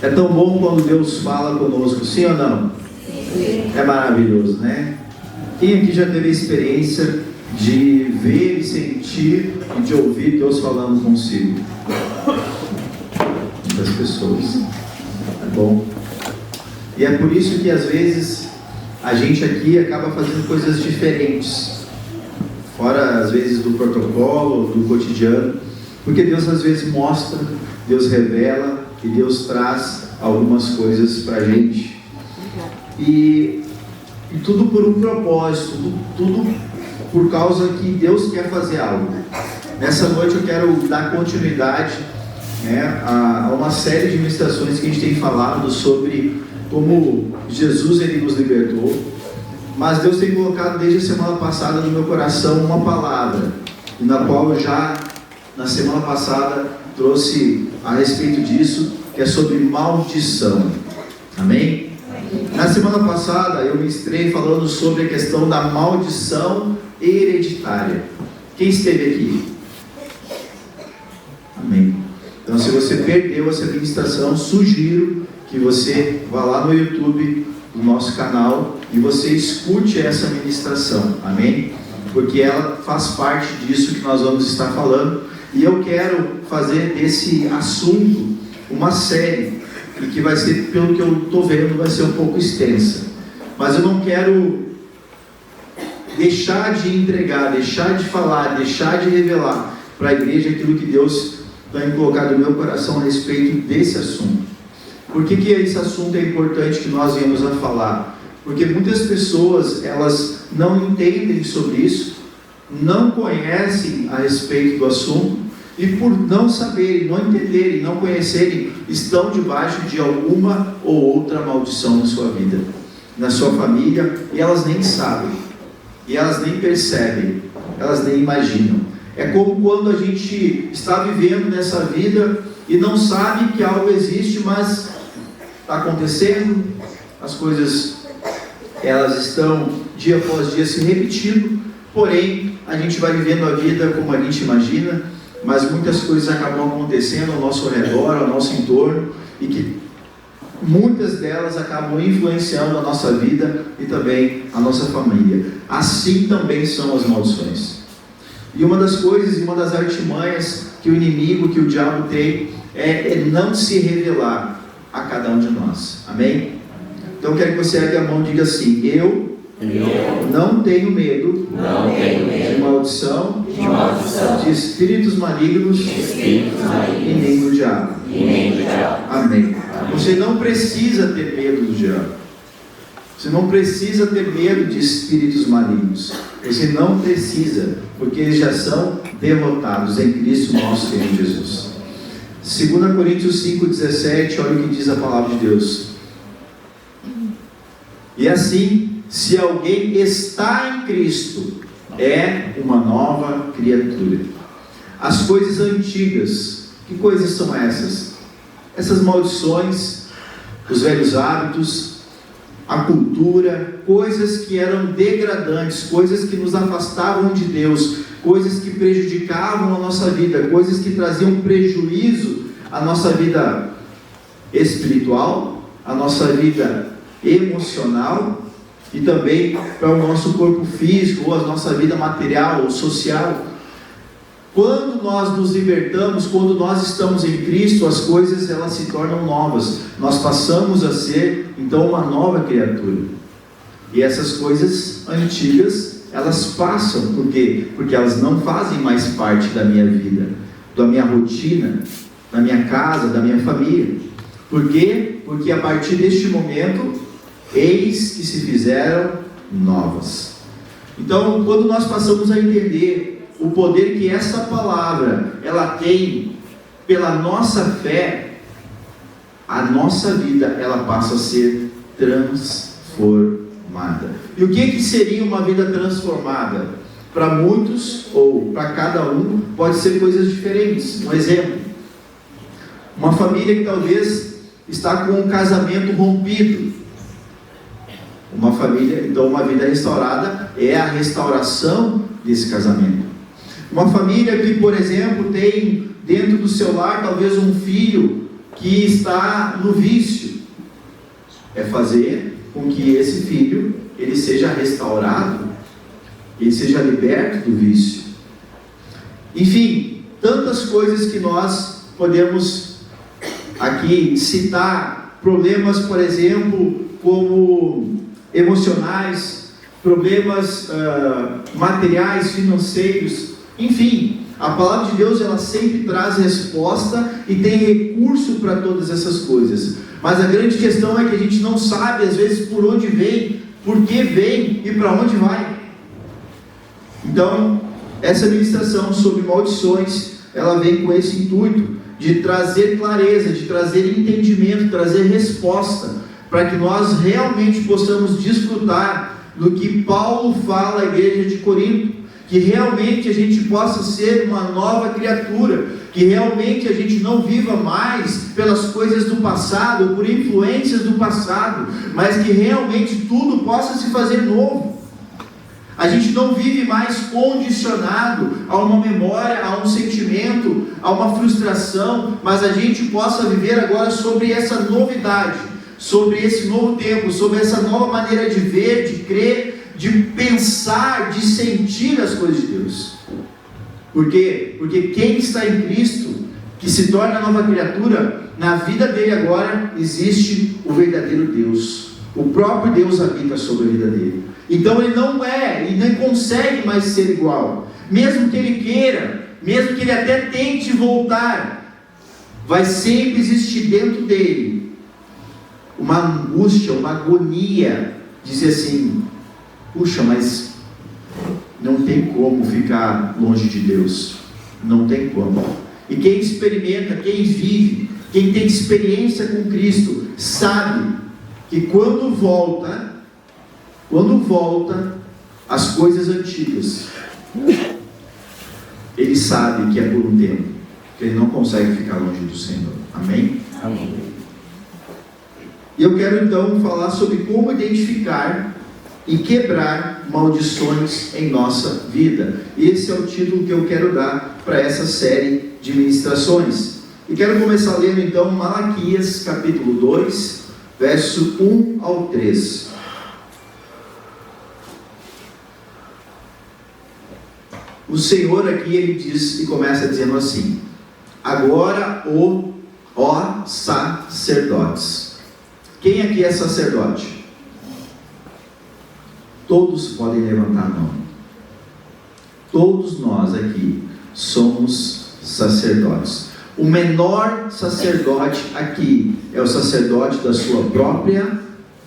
É tão bom quando Deus fala conosco, sim ou não? Sim. É maravilhoso, né? Quem aqui já teve a experiência de ver e sentir e de ouvir Deus falando consigo? Muitas pessoas. É bom. E é por isso que às vezes a gente aqui acaba fazendo coisas diferentes, fora às vezes do protocolo, do cotidiano, porque Deus às vezes mostra, Deus revela e Deus traz algumas coisas para a gente. E tudo por um propósito, tudo por causa que Deus quer fazer algo. Nessa noite eu quero dar continuidade, né, a uma série de ministrações que a gente tem falado sobre como Jesus ele nos libertou, mas Deus tem colocado desde a semana passada no meu coração uma palavra, na qual eu já na semana passada trouxe a respeito disso, que é sobre maldição. Amém? Na semana passada eu ministrei falando sobre a questão da maldição hereditária. Quem esteve aqui? Amém. Então, se você perdeu essa ministração, sugiro que você vá lá no YouTube do nosso canal e você escute essa ministração, amém? Porque ela faz parte disso que nós vamos estar falando, e eu quero fazer desse assunto uma série, e que vai ser, pelo que eu estou vendo, vai ser um pouco extensa, mas eu não quero deixar de entregar, deixar de falar, deixar de revelar para a igreja aquilo que Deus tem colocado no meu coração a respeito desse assunto. Por que esse assunto é importante que nós viemos a falar? Porque muitas pessoas, elas não entendem sobre isso, não conhecem a respeito do assunto, e por não saberem, não entenderem, não conhecerem, estão debaixo de alguma ou outra maldição na sua vida, na sua família, e elas nem sabem, e elas nem percebem, elas nem imaginam. É como quando a gente está vivendo nessa vida e não sabe que algo existe, mas está acontecendo, as coisas elas estão dia após dia se repetindo, porém a gente vai vivendo a vida como a gente imagina, mas muitas coisas acabam acontecendo ao nosso redor, ao nosso entorno, e que muitas delas acabam influenciando a nossa vida e também a nossa família. Assim também são as maldições. E uma das coisas, uma das artimanhas que o inimigo, que o diabo tem, é não se revelar a cada um de nós. Amém? Então eu quero que você ergue a mão e diga assim: eu não tenho medo de maldição, de espíritos malignos e nem do diabo. Amém. Você não precisa ter medo do diabo. Você não precisa ter medo de espíritos malignos. Você não precisa, porque eles já são derrotados em Cristo nosso Senhor Jesus. 2 Coríntios 5,17, olha o que diz a palavra de Deus. E assim, se alguém está em Cristo, é uma nova criatura. As coisas antigas, que coisas são essas? Essas maldições, os velhos hábitos, a cultura, coisas que eram degradantes, coisas que nos afastavam de Deus, coisas que prejudicavam a nossa vida, coisas que traziam prejuízo à nossa vida espiritual, à nossa vida emocional e também para o nosso corpo físico, ou a nossa vida material ou social. Quando nós nos libertamos, quando nós estamos em Cristo, as coisas elas se tornam novas. Nós passamos a ser então uma nova criatura. E essas coisas antigas, elas passam, por quê? Porque elas não fazem mais parte da minha vida, da minha rotina, da minha casa, da minha família. Por quê? Porque a partir deste momento, eis que se fizeram novas. Então, quando nós passamos a entender o poder que essa palavra ela tem pela nossa fé, a nossa vida ela passa a ser transformada. E o que seria uma vida transformada? Para muitos, ou para cada um, pode ser coisas diferentes. Um exemplo: uma família que talvez está com um casamento rompido. Uma família, então uma vida restaurada é a restauração desse casamento. Uma família que, por exemplo, tem dentro do seu lar talvez um filho que está no vício, é fazer com que esse filho ele seja restaurado, ele seja liberto do vício. Enfim, tantas coisas que nós podemos aqui citar, problemas, por exemplo, como emocionais, problemas materiais, financeiros, enfim, a palavra de Deus ela sempre traz resposta e tem recurso para todas essas coisas, mas a grande questão é que a gente não sabe às vezes por onde vem, por que vem e para onde vai. Então, essa ministração sobre maldições, ela vem com esse intuito de trazer clareza, de trazer entendimento, trazer resposta, para que nós realmente possamos desfrutar do que Paulo fala à igreja de Corinto, que realmente a gente possa ser uma nova criatura, que realmente a gente não viva mais pelas coisas do passado, ou por influências do passado, mas que realmente tudo possa se fazer novo. A gente não vive mais condicionado a uma memória, a um sentimento, a uma frustração, mas a gente possa viver agora sobre essa novidade, sobre esse novo tempo, sobre essa nova maneira de ver, de crer, de pensar, de sentir as coisas de Deus. Por quê? Porque quem está em Cristo, que se torna nova criatura, na vida dele agora existe o verdadeiro Deus. O próprio Deus habita sobre a vida dele. Então ele não é e nem consegue mais ser igual. Mesmo que ele queira, mesmo que ele até tente voltar, vai sempre existir dentro dele uma angústia, uma agonia, dizer assim: puxa, mas não tem como ficar longe de Deus, não tem como. E quem experimenta, quem vive, quem tem experiência com Cristo, sabe que quando volta às coisas antigas, ele sabe que é por um tempo, que ele não consegue ficar longe do Senhor. Amém? Amém. E eu quero então falar sobre como identificar e quebrar maldições em nossa vida. Esse é o título que eu quero dar para essa série de ministrações. E quero começar lendo então Malaquias capítulo 2, verso 1 ao 3. O Senhor aqui ele diz e começa dizendo assim: agora ó sacerdotes. Quem aqui é sacerdote? Todos podem levantar a mão. Todos nós aqui somos sacerdotes. O menor sacerdote aqui é o sacerdote da sua própria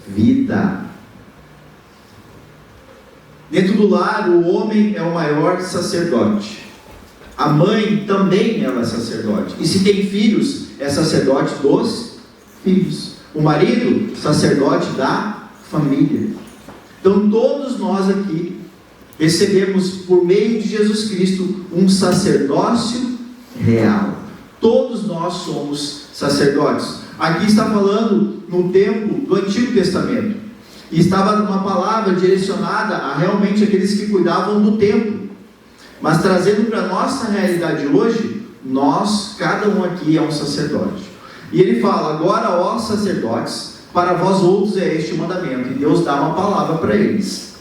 vida. Dentro do lar, o homem é o maior sacerdote. A mãe também ela é sacerdote. E se tem filhos, é sacerdote dos filhos. O marido, sacerdote da família. Então todos nós aqui recebemos por meio de Jesus Cristo um sacerdócio real. Todos nós somos sacerdotes. Aqui está falando no tempo do Antigo Testamento. E estava uma palavra direcionada a realmente aqueles que cuidavam do templo. Mas trazendo para a nossa realidade hoje, nós, cada um aqui é um sacerdote. E ele fala: agora ó sacerdotes, para vós outros é este o mandamento. E Deus dá uma palavra para eles.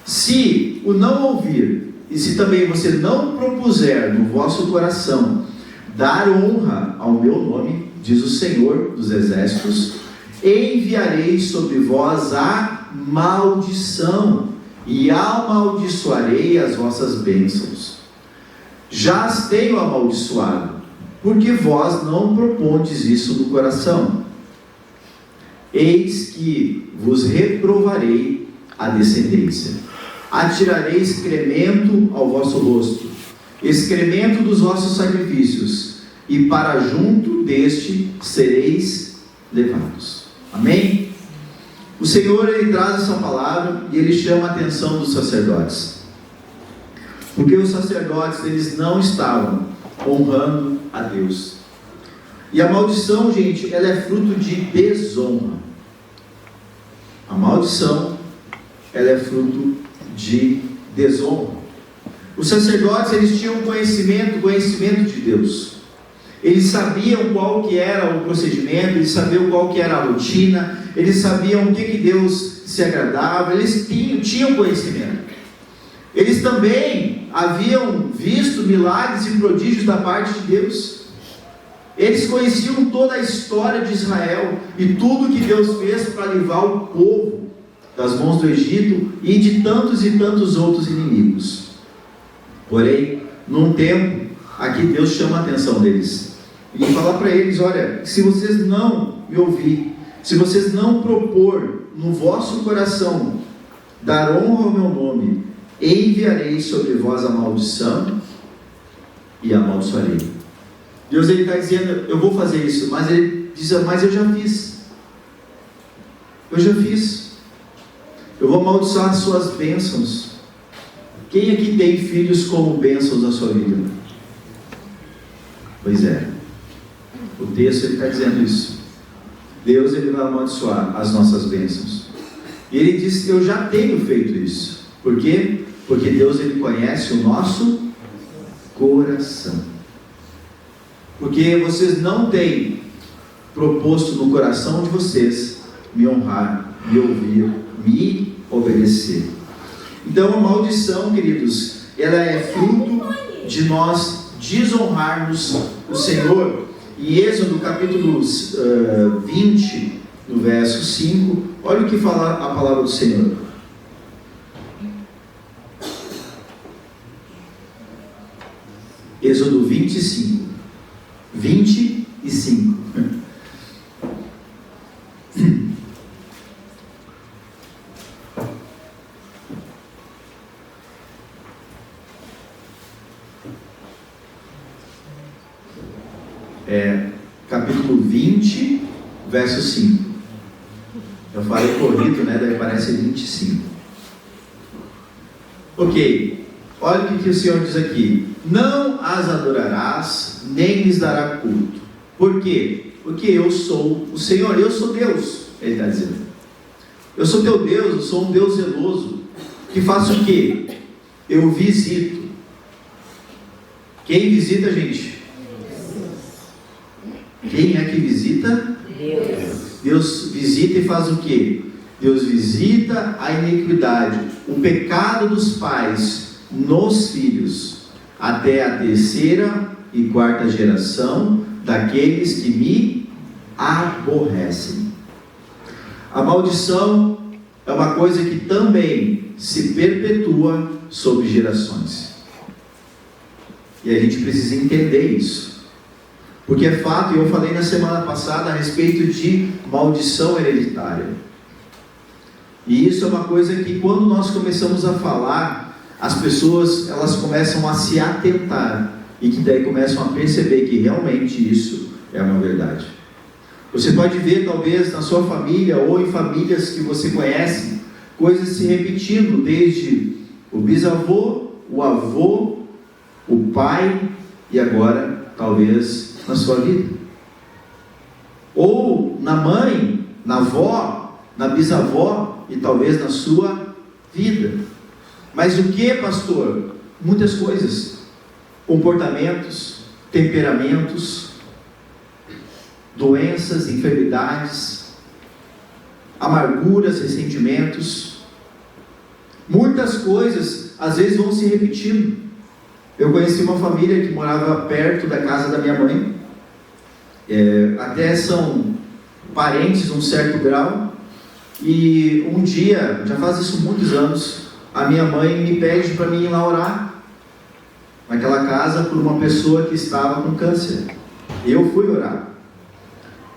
Se o não ouvir, e se também você não propuser no vosso coração dar honra ao meu nome, diz o Senhor dos Exércitos, enviarei sobre vós a maldição, e amaldiçoarei as vossas bênçãos. Já as tenho amaldiçoado, porque vós não propondes isso no coração. Eis que vos reprovarei a descendência. Atirarei excremento ao vosso rosto, excremento dos vossos sacrifícios, e para junto deste sereis levados. Amém? O Senhor ele traz essa palavra e ele chama a atenção dos sacerdotes, porque os sacerdotes eles não estavam honrando a Deus. E a maldição, gente, ela é fruto de desonra. A maldição ela é fruto de desonra. Os sacerdotes eles tinham conhecimento de Deus. Eles sabiam qual que era o procedimento, eles sabiam qual que era a rotina, eles sabiam o que Deus se agradava, eles tinham conhecimento. Eles também haviam visto milagres e prodígios da parte de Deus. Eles conheciam toda a história de Israel e tudo que Deus fez para livrar o povo das mãos do Egito e de tantos e tantos outros inimigos. Porém, num tempo, aqui Deus chama a atenção deles e fala para eles: olha, se vocês não me ouvir, se vocês não propor no vosso coração dar honra ao meu nome, enviarei sobre vós a maldição e amaldiçoarei. Deus está dizendo: eu vou fazer isso, mas ele diz: mas eu já fiz. Eu vou amaldiçoar as suas bênçãos. Quem aqui tem filhos como bênçãos na sua vida? Pois é, o texto está dizendo isso. Deus ele vai amaldiçoar as nossas bênçãos. E ele diz: eu já tenho feito isso. Por quê? Porque Deus ele conhece o nosso coração. Porque vocês não têm proposto no coração de vocês me honrar, me ouvir, me obedecer. Então a maldição, queridos, ela é fruto de nós desonrarmos o Senhor. Em Êxodo capítulo 20, no verso 5, olha o que fala a palavra do Senhor. Êxodo 25. 25. Capítulo 20, verso 5. Eu falei corrido, né? Daí parece 25. Ok. Olha o que o Senhor diz aqui: não as adorarás, nem lhes dará culto. Por quê? Porque eu sou o Senhor, eu sou Deus. Ele está dizendo: eu sou teu Deus, eu sou um Deus zeloso, que faço o quê? Eu visito. Quem visita, gente? Quem é que visita? Deus. Deus visita e faz o quê? Deus visita a iniquidade, o pecado dos pais nos filhos, até a terceira e quarta geração daqueles que me aborrecem. A maldição é uma coisa que também se perpetua sobre gerações. E a gente precisa entender isso. Porque é fato, e eu falei na semana passada a respeito de maldição hereditária. E isso é uma coisa que quando nós começamos a falar, as pessoas elas começam a se atentar e que daí começam a perceber que realmente isso é uma verdade. Você pode ver talvez na sua família ou em famílias que você conhece, coisas se repetindo desde o bisavô, o avô, o pai e agora talvez na sua vida, ou na mãe, na avó, na bisavó e talvez na sua vida. Mas o que, pastor? Muitas coisas: comportamentos, temperamentos, doenças, enfermidades, amarguras, ressentimentos. Muitas coisas às vezes vão se repetindo. Eu conheci uma família que morava perto da casa da minha mãe, até são parentes num certo grau, e um dia, já faz isso muitos anos, a minha mãe me pede para mim ir lá orar naquela casa por uma pessoa que estava com câncer. Eu fui orar,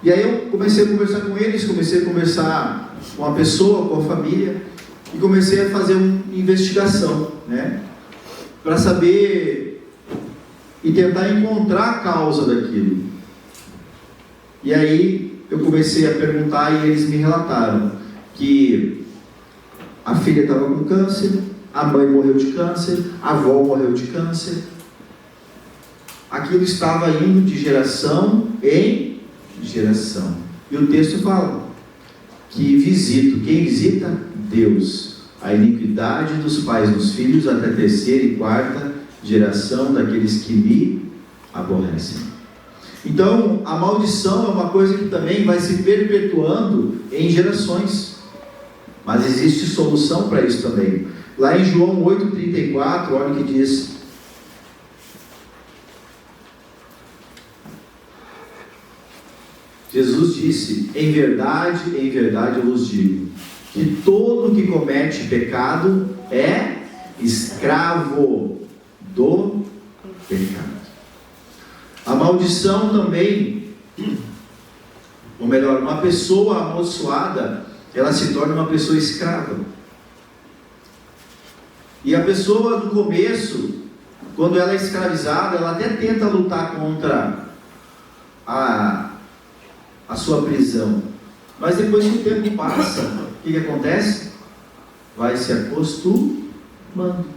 e aí eu comecei a conversar com eles, comecei a conversar com a pessoa, com a família, e comecei a fazer uma investigação, né? Para saber e tentar encontrar a causa daquilo. E aí eu comecei a perguntar e eles me relataram que a filha estava com câncer, a mãe morreu de câncer, a avó morreu de câncer. Aquilo estava indo de geração em geração. E o texto fala que visito. Quem visita? Deus. A iniquidade dos pais nos filhos até a terceira e quarta geração daqueles que me aborrecem. Então, a maldição é uma coisa que também vai se perpetuando em gerações. Mas existe solução para isso também. Lá em João 8,34, olha o que diz. Jesus disse: em verdade eu vos digo, que todo que comete pecado é escravo do pecado. A maldição também, ou melhor, uma pessoa amaldiçoada, ela se torna uma pessoa escrava. E a pessoa no começo, quando ela é escravizada, ela até tenta lutar contra a sua prisão. Mas depois que o tempo passa, o que acontece? Vai se acostumando.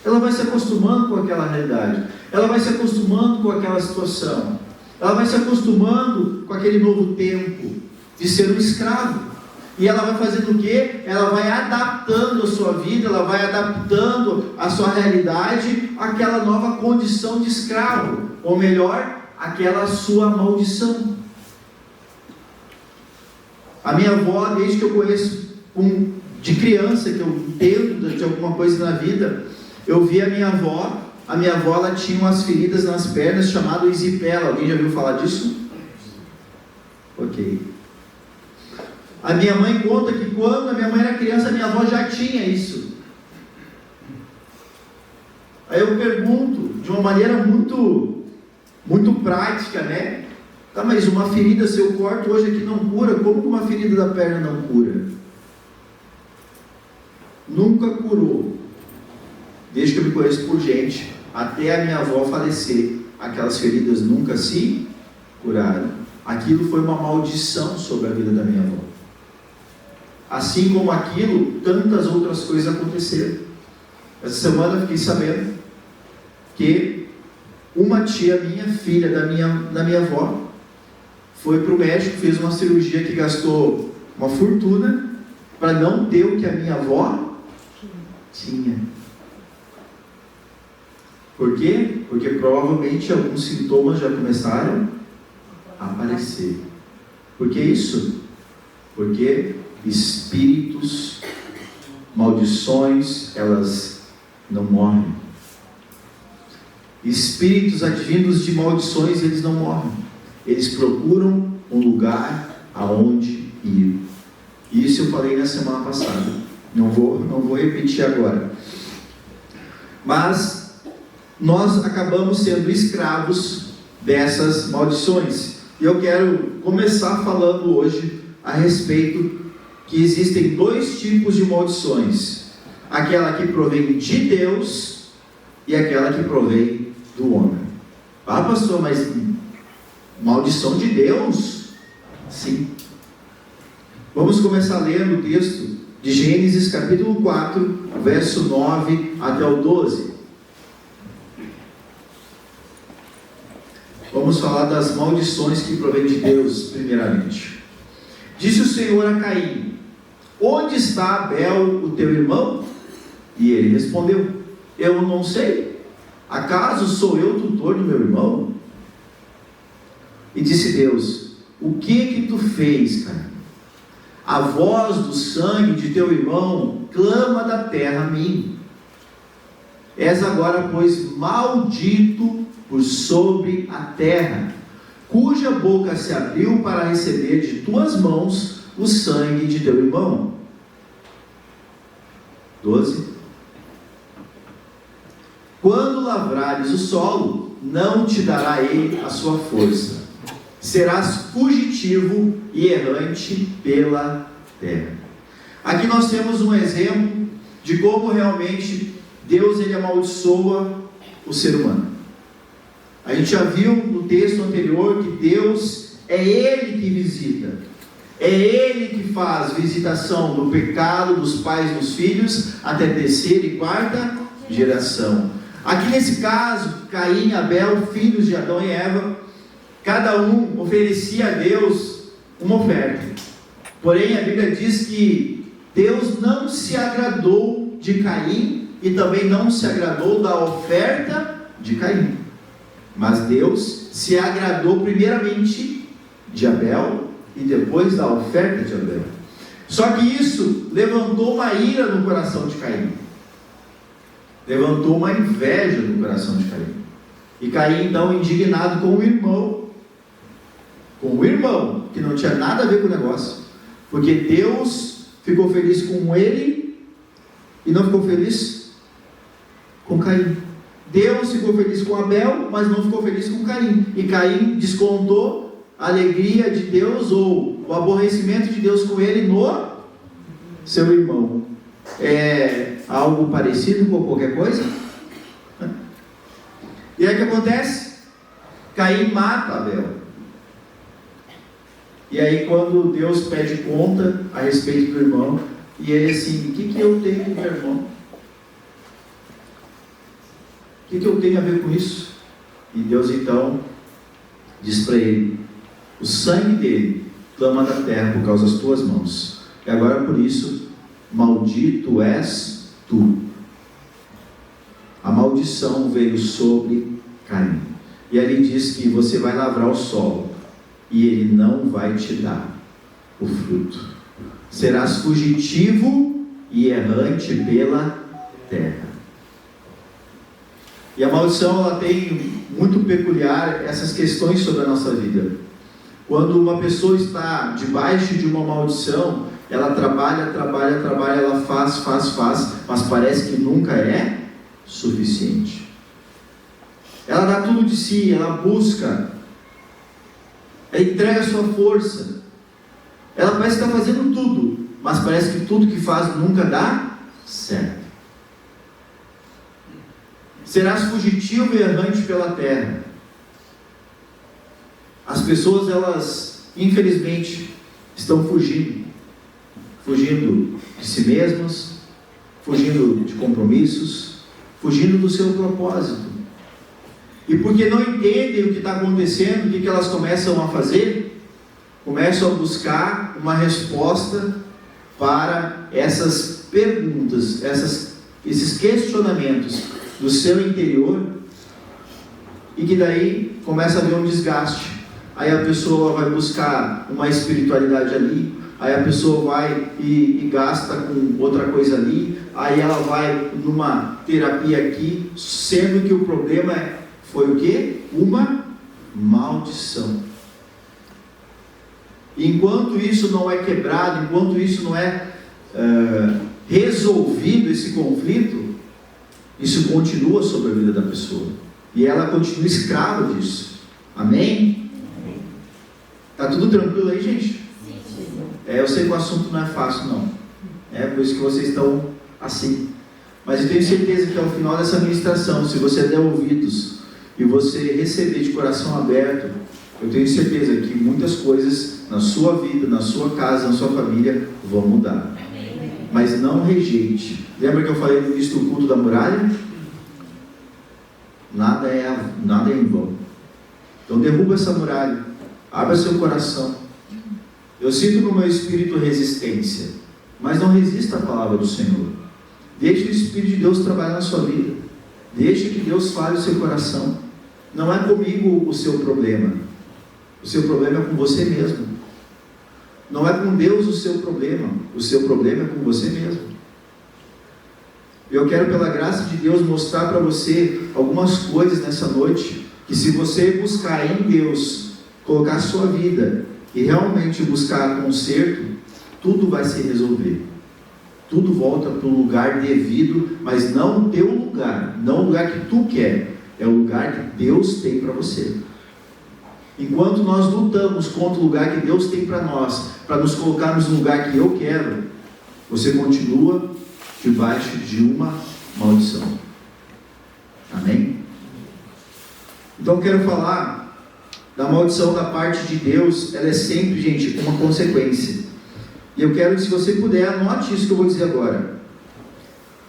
Ela vai se acostumando com aquela realidade. Ela vai se acostumando com aquela situação. Ela vai se acostumando com aquele novo tempo de ser um escravo. E ela vai fazendo o quê? Ela vai adaptando a sua vida, ela vai adaptando a sua realidade àquela nova condição de escravo. Ou melhor, aquela sua maldição. A minha avó, desde que eu conheço de criança, que eu entendo de alguma coisa na vida, eu vi a minha avó ela tinha umas feridas nas pernas chamado erisipela. Alguém já ouviu falar disso? Ok. A minha mãe conta que quando a minha mãe era criança, a minha avó já tinha isso. Aí eu pergunto, de uma maneira muito prática, né? Tá, mas uma ferida, se eu corto hoje aqui não cura, como que uma ferida da perna não cura? Nunca curou. Desde que eu me conheço por gente, até a minha avó falecer, aquelas feridas nunca se curaram. Aquilo foi uma maldição sobre a vida da minha avó. Assim como aquilo, tantas outras coisas aconteceram. Essa semana eu fiquei sabendo que uma tia minha, filha da minha avó, foi para o médico, fez uma cirurgia que gastou uma fortuna para não ter o que a minha avó tinha. Por quê? Porque provavelmente alguns sintomas já começaram a aparecer. Por que isso? Porque espíritos, maldições, elas não morrem. Espíritos advindos de maldições, eles não morrem. Eles procuram um lugar aonde ir. Isso eu falei na semana passada. Não vou repetir agora. Mas nós acabamos sendo escravos dessas maldições. E eu quero começar falando hoje a respeito que existem dois tipos de maldições: aquela que provém de Deus e aquela que provém do homem. Ah, pastor, mas maldição de Deus? Sim. Vamos começar lendo o texto de Gênesis capítulo 4, verso 9 até o 12. Vamos falar das maldições que provém de Deus, primeiramente. Disse o Senhor a Caim: onde está Abel, o teu irmão? E ele respondeu: eu não sei. Acaso sou eu tutor do meu irmão? E disse Deus: o que tu fez, Caim? A voz do sangue de teu irmão clama da terra a mim. És agora, pois, maldito por sobre a terra, cuja boca se abriu para receber de tuas mãos o sangue de teu irmão. 12. Quando lavrares o solo, não te dará ele a sua força. Serás fugitivo e errante pela terra. Aqui nós temos um exemplo de como realmente Deus ele amaldiçoa o ser humano. A gente já viu no texto anterior que Deus é Ele que visita. É Ele que faz visitação do pecado dos pais dos filhos até terceira e quarta geração. Aqui nesse caso, Caim e Abel, filhos de Adão e Eva, cada um oferecia a Deus uma oferta. Porém, a Bíblia diz que Deus não se agradou de Caim e também não se agradou da oferta de Caim. Mas Deus se agradou primeiramente de Abel e depois da oferta de Abel. Só que isso levantou uma ira no coração de Caim. Levantou uma inveja no coração de Caim. E Caim, então, indignado com o irmão, que não tinha nada a ver com o negócio, porque Deus ficou feliz com ele e não ficou feliz com Caim. Deus ficou feliz com Abel, mas não ficou feliz com Caim. E Caim descontou a alegria de Deus ou o aborrecimento de Deus com ele no seu irmão. É algo parecido com qualquer coisa? E aí o que acontece? Caim mata Abel. E aí quando Deus pede conta a respeito do irmão, e ele assim, o que eu tenho com meu irmão? O que eu tenho a ver com isso? E Deus então diz para ele: o sangue dele clama da terra por causa das tuas mãos. E agora por isso, maldito és tu. A maldição veio sobre Caim. E ali diz que você vai lavrar o solo e ele não vai te dar o fruto. Serás fugitivo e errante pela terra. E a maldição, ela tem muito peculiar essas questões sobre a nossa vida. Quando uma pessoa está debaixo de uma maldição, ela trabalha, ela faz, mas parece que nunca é suficiente. Ela dá tudo de si, ela busca, ela entrega a sua força, ela parece que está fazendo tudo, mas parece que tudo que faz nunca dá certo. Serás fugitivo e errante pela terra. As pessoas, elas, infelizmente, estão fugindo de si mesmas, fugindo de compromissos, fugindo do seu propósito. E porque não entendem o que está acontecendo, o que elas começam a fazer? Começam a buscar uma resposta para essas perguntas, esses questionamentos do seu interior, e que daí começa a haver um desgaste. Aí a pessoa vai buscar uma espiritualidade ali, aí a pessoa vai e gasta com outra coisa ali, aí ela vai numa terapia aqui, sendo que o problema foi o quê? Uma maldição. Enquanto isso não é quebrado, enquanto isso não é resolvido, esse conflito, isso continua sobre a vida da pessoa, e ela continua escrava disso. Amém? Tá tudo tranquilo aí, gente? Eu sei que o assunto não é fácil, não. É por isso que vocês estão assim. Mas eu tenho certeza que ao final dessa ministração, se você der ouvidos e você receber de coração aberto, eu tenho certeza que muitas coisas na sua vida, na sua casa, na sua família vão mudar. Mas não rejeite. Lembra que eu falei no início do culto da muralha? Nada é em vão. Então derruba essa muralha. Abra seu coração. Eu sinto no meu espírito resistência, mas não resista à palavra do Senhor. Deixe o Espírito de Deus trabalhar na sua vida. Deixe que Deus fale o seu coração. Não é comigo o seu problema. O seu problema é com você mesmo. Não é com Deus o seu problema. O seu problema é com você mesmo. Eu quero, pela graça de Deus, mostrar para você algumas coisas nessa noite, que se você buscar em Deus, colocar a sua vida e realmente buscar conserto, tudo vai se resolver. Tudo volta para o lugar devido, mas não o teu lugar, não o lugar que tu quer, é o lugar que Deus tem para você. Enquanto nós lutamos contra o lugar que Deus tem para nós, para nos colocarmos no lugar que eu quero, você continua debaixo de uma maldição. Amém? Então eu quero falar da maldição da parte de Deus. Ela é sempre, gente, uma consequência. E eu quero que, se você puder, anote isso que eu vou dizer agora.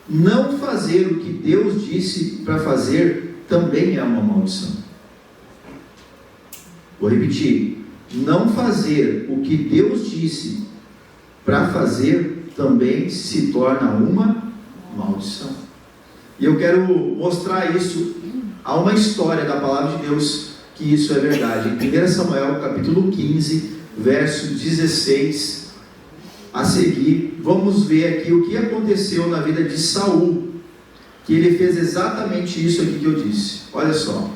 Não fazer o que Deus disse para fazer também é uma maldição. Vou repetir. Não fazer o que Deus disse para fazer também se torna uma maldição. E eu quero mostrar isso há uma história da palavra de Deus que isso é verdade. Em 1 Samuel, capítulo 15, verso 16, a seguir, vamos ver aqui o que aconteceu na vida de Saul, que ele fez exatamente isso aqui que eu disse. Olha só.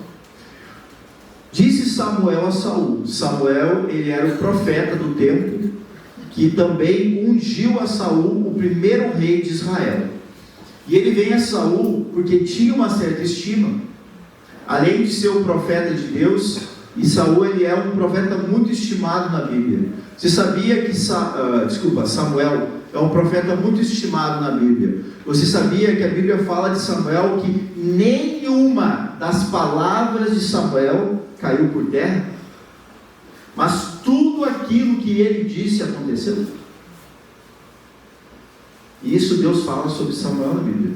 Disse Samuel a Saul. Samuel, ele era o profeta do tempo, que também ungiu a Saul, o primeiro rei de Israel. E ele vem a Saul porque tinha uma certa estima, além de ser o profeta de Deus. E Saul, ele é um profeta muito estimado na Bíblia. Você sabia que Samuel é um profeta muito estimado na Bíblia? Você sabia que a Bíblia fala de Samuel que nenhuma das palavras de Samuel caiu por terra? Mas tudo aquilo que ele disse aconteceu. E isso Deus fala sobre Samuel na Bíblia.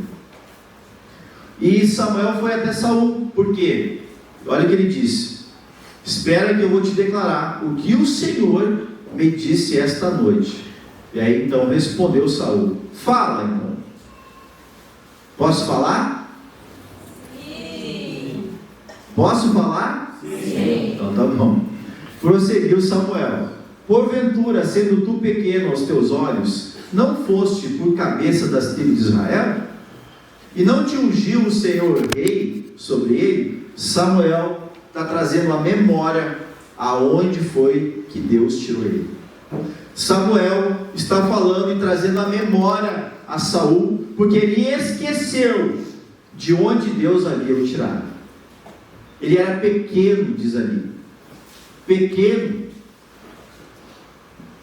E Samuel foi até Saul. Por quê? Olha o que ele disse: espera que eu vou te declarar o que o Senhor me disse esta noite. E aí então respondeu Saul: fala então. Posso falar? Sim. Posso falar? Sim. Então tá bom. Prosseguiu Samuel: porventura, sendo tu pequeno aos teus olhos, não foste por cabeça das tribos de Israel? E não te ungiu o Senhor rei sobre ele? Samuel está trazendo a memória aonde foi que Deus tirou ele. Samuel está falando e trazendo a memória a Saul, porque ele esqueceu de onde Deus havia o tirado. Ele era pequeno, diz ali, pequeno,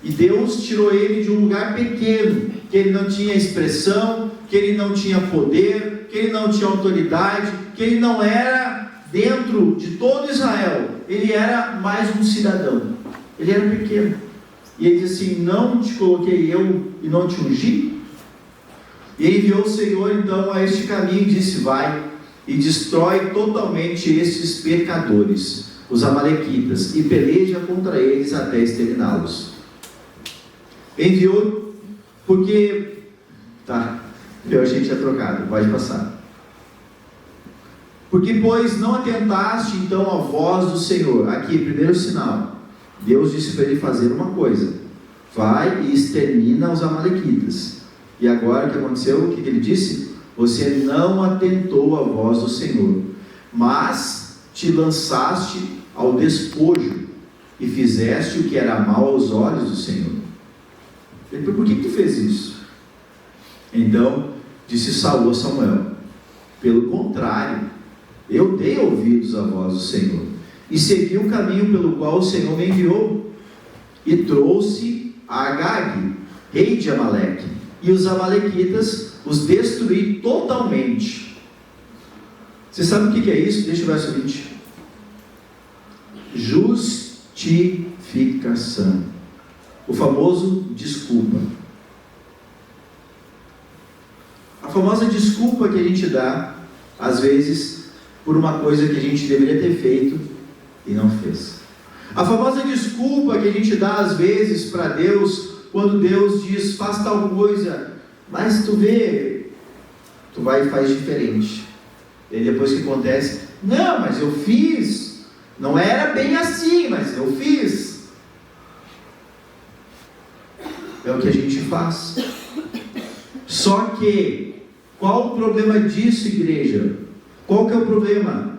e Deus tirou ele de um lugar pequeno, que ele não tinha expressão, que ele não tinha poder, que ele não tinha autoridade, que ele não era dentro de todo Israel, ele era mais um cidadão, ele era pequeno. E ele disse assim: não te coloquei eu e não te ungi? E enviou o Senhor então a este caminho e disse: vai e destrói totalmente estes pecadores, os amalequitas, e peleja contra eles até exterminá-los. Enviou porque... a gente é trocado, pode passar. Porque, pois, não atentaste então à voz do Senhor. Aqui, primeiro sinal. Deus disse para ele fazer uma coisa: vai e extermina os amalequitas. E agora o que aconteceu? O que ele disse? Você não atentou à voz do Senhor, mas te lançaste ao despojo e fizeste o que era mal aos olhos do Senhor. Ele falou: por que tu fez isso? Então disse Saul a Samuel: pelo contrário, eu dei ouvidos à voz do Senhor e segui o caminho pelo qual o Senhor me enviou, e trouxe a Agag, rei de Amaleque, e os amalequitas os destruí totalmente. Você sabe o que é isso? Deixa o verso 20. Justificação. O famoso desculpa. A famosa desculpa que a gente dá, às vezes, por uma coisa que a gente deveria ter feito e não fez. A famosa desculpa que a gente dá, às vezes, para Deus, quando Deus diz: faz tal coisa, mas tu vê, tu vai e faz diferente. E depois que acontece: não, mas eu fiz, não era bem assim, mas eu fiz. É o que a gente faz. Só que, qual o problema disso, igreja? Qual que é o problema?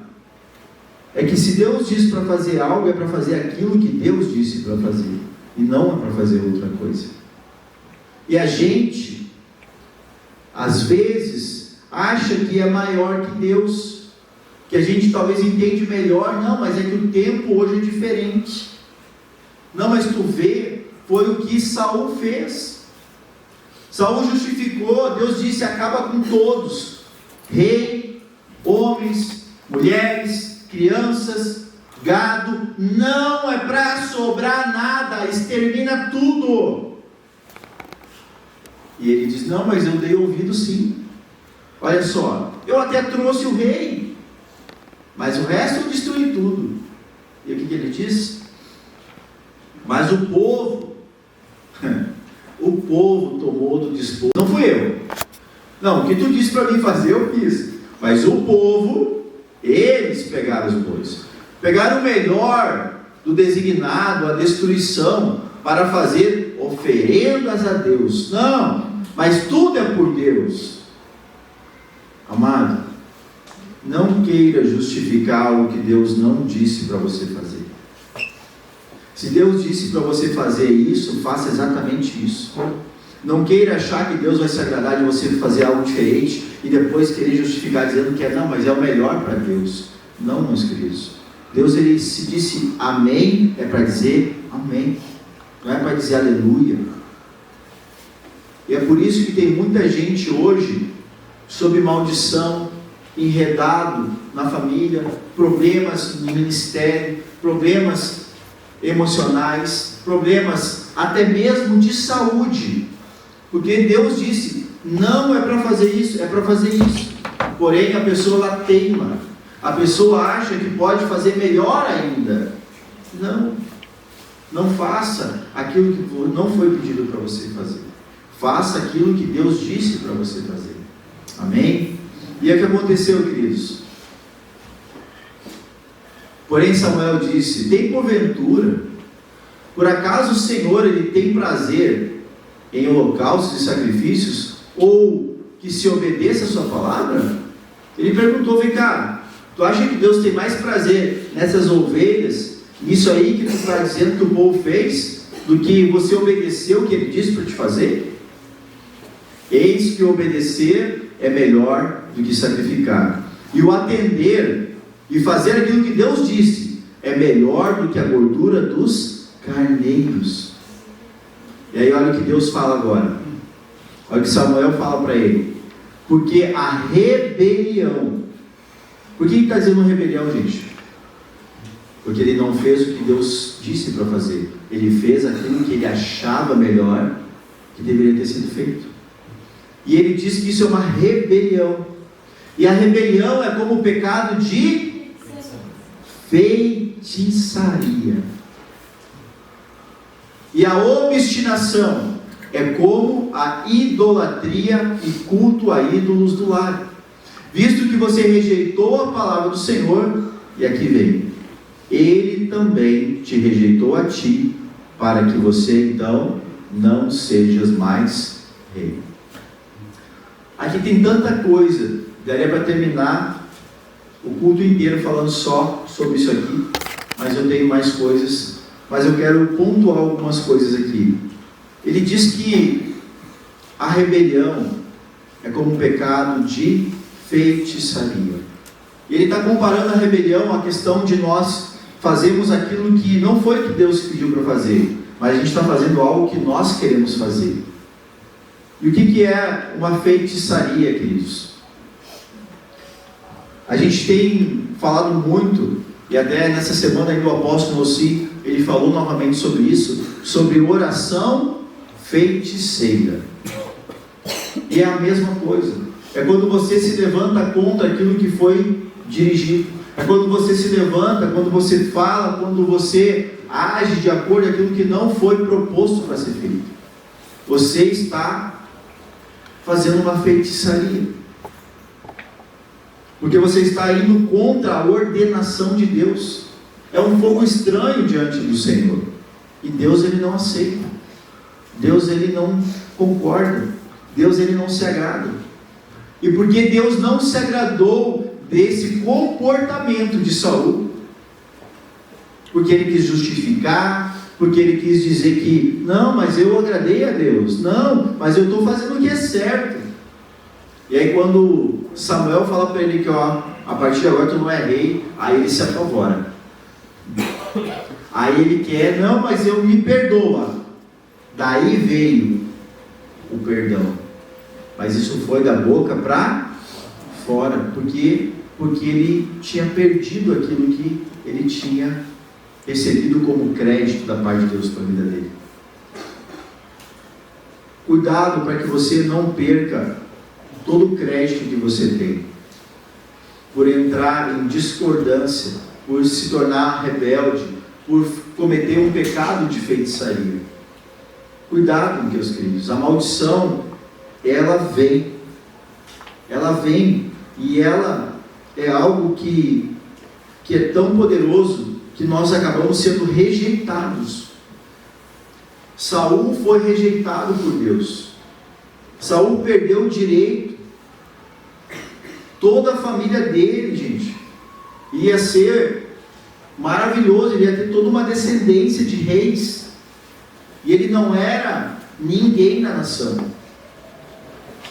É que se Deus diz para fazer algo, é para fazer aquilo que Deus disse para fazer, e não é para fazer outra coisa. E a gente, às vezes, acha que é maior que Deus, que a gente talvez entende melhor. Não, mas é que o tempo hoje é diferente. Não, mas tu vê, foi o que Saul fez. Saul justificou, Deus disse: acaba com todos, rei, homens, mulheres, crianças, gado, não é para sobrar nada, extermina tudo. E ele diz: não, mas eu dei ouvido sim. Olha só, eu até trouxe o rei, mas o resto eu destruí tudo. E o que ele diz? Mas o povo tomou do despojo. Não fui eu. Não, o que tu disse para mim fazer, eu fiz. Mas o povo Eles pegaram os bois. Pegaram o melhor do designado, a destruição, para fazer oferendas a Deus. Não, mas tudo é por Deus. Amado, não queira justificar algo que Deus não disse para você fazer. Se Deus disse para você fazer isso, faça exatamente isso. Não queira achar que Deus vai se agradar de você fazer algo diferente e depois querer justificar dizendo que não, mas é o melhor para Deus. Não, meus queridos. Deus, ele se disse amém, é para dizer amém. Não é para dizer aleluia. E é por isso que tem muita gente hoje sob maldição, enredado na família, problemas no ministério, problemas emocionais, problemas até mesmo de saúde, porque Deus disse, não é para fazer isso, é para fazer isso, porém a pessoa lá teima, a pessoa acha que pode fazer melhor ainda. Não faça aquilo que não foi pedido para você fazer, faça aquilo que Deus disse para você fazer, amém? E é o que aconteceu, queridos. Porém Samuel disse, tem porventura, por acaso o Senhor, ele tem prazer em holocaustos e sacrifícios, ou que se obedeça a sua palavra? Ele perguntou, vem cá, tu acha que Deus tem mais prazer nessas ovelhas, nisso aí que tu está dizendo que o povo fez, do que você obedecer o que ele disse para te fazer? Eis que obedecer é melhor do que sacrificar, e o atender e fazer aquilo que Deus disse é melhor do que a gordura dos carneiros. E aí olha o que Deus fala agora, olha o que Samuel fala para ele, porque a rebelião, por que está dizendo rebelião, gente? Porque ele não fez o que Deus disse para fazer, ele fez aquilo que ele achava melhor que deveria ter sido feito, e ele diz que isso é uma rebelião, e a rebelião é como o pecado de feitiçaria, e a obstinação é como a idolatria e culto a ídolos do lar, visto que você rejeitou a palavra do Senhor, e aqui vem, ele também te rejeitou a ti, para que você então não sejas mais rei. Aqui tem tanta coisa, daria para terminar o culto inteiro falando só sobre isso aqui, mas eu tenho mais coisas, mas eu quero pontuar algumas coisas aqui. Ele diz que a rebelião é como um pecado de feitiçaria, e ele está comparando a rebelião à questão de nós fazermos aquilo que não foi que Deus pediu para fazer, mas a gente está fazendo algo que nós queremos fazer. E o que é uma feitiçaria, queridos? A gente tem falado muito, e até nessa semana aí o apóstolo Ossi, ele falou novamente sobre isso, sobre oração feiticeira. E é a mesma coisa, é quando você se levanta contra aquilo que foi dirigido, é quando você se levanta, quando você fala, quando você age de acordo com aquilo que não foi proposto para ser feito. Você está fazendo uma feitiçaria, porque você está indo contra a ordenação de Deus. É um fogo estranho diante do Senhor, e Deus ele não aceita, Deus ele não concorda, Deus ele não se agrada. E porque Deus não se agradou desse comportamento de Saul, porque ele quis justificar, porque ele quis dizer que não, mas eu agradei a Deus, não, mas eu estou fazendo o que é certo. E aí quando Samuel fala para ele que a partir de agora tu não é rei, aí ele se apavora, aí ele quer, não, mas eu me perdoa. Daí veio o perdão, mas isso foi da boca para fora, porque ele tinha perdido aquilo que ele tinha recebido como crédito da parte de Deus para a vida dele. Cuidado para que você não perca todo o crédito que você tem, por entrar em discordância, por se tornar rebelde, por cometer um pecado de feitiçaria. Cuidado, meus queridos, a maldição, ela vem, e ela é algo que é tão poderoso que nós acabamos sendo rejeitados. Saul foi rejeitado por Deus. Saul perdeu o direito. Toda a família dele, gente, ia ser maravilhoso, ele ia ter toda uma descendência de reis. E ele não era ninguém na nação.